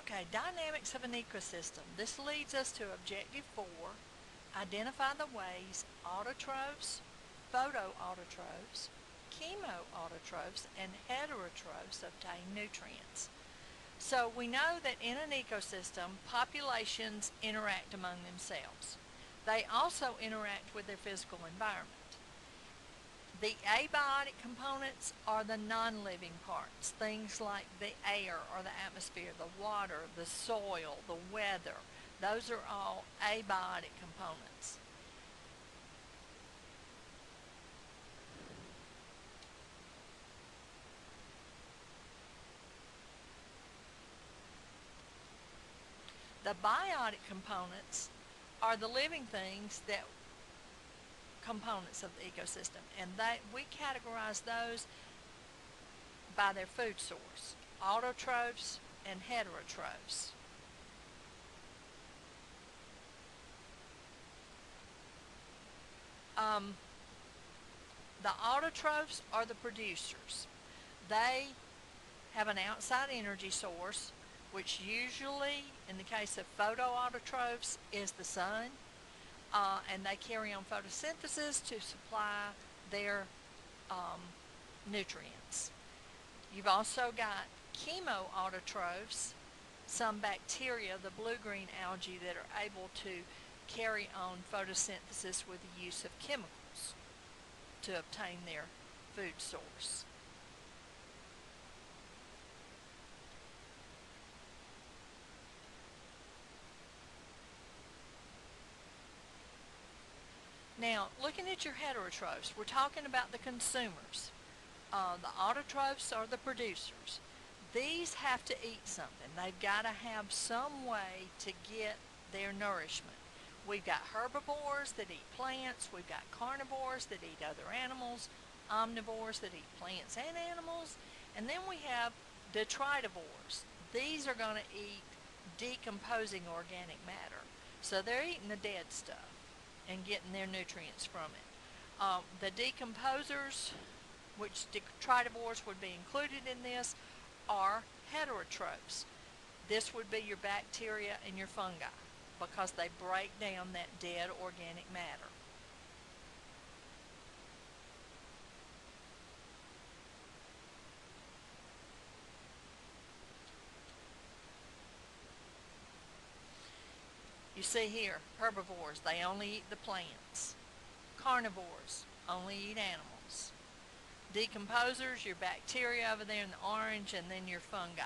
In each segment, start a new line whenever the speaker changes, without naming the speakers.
Okay, dynamics of an ecosystem. This leads us to objective 4. Identify the ways autotrophs, photoautotrophs, chemoautotrophs, and heterotrophs obtain nutrients. So we know that in an ecosystem, populations interact among themselves. They also interact with their physical environment. The abiotic components are the non-living parts, things like the air or the atmosphere, the water, the soil, the weather. Those are all abiotic components. The biotic components are the living things that components of the ecosystem, and we categorize those by their food source, autotrophs and heterotrophs. The autotrophs are the producers. They have an outside energy source, which usually, in the case of photoautotrophs, is the sun, and they carry on photosynthesis to supply their nutrients. You've also got chemoautotrophs, some bacteria, the blue-green algae, that are able to carry on photosynthesis with the use of chemicals to obtain their food source. Now, looking at your heterotrophs, we're talking about the consumers. The autotrophs are the producers. These have to eat something. They've got to have some way to get their nourishment. We've got herbivores that eat plants. We've got carnivores that eat other animals, omnivores that eat plants and animals, and then we have detritivores. These are going to eat decomposing organic matter. So they're eating the dead stuff and getting their nutrients from it. The decomposers, which detritivores would be included in this, are heterotrophs. This would be your bacteria and your fungi because they break down that dead organic matter. You see here, herbivores, they only eat the plants. Carnivores only eat animals. Decomposers, your bacteria over there in the orange, and then your fungi,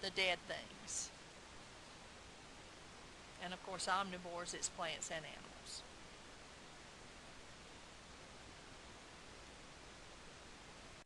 the dead things. And of course, omnivores, it's plants and animals.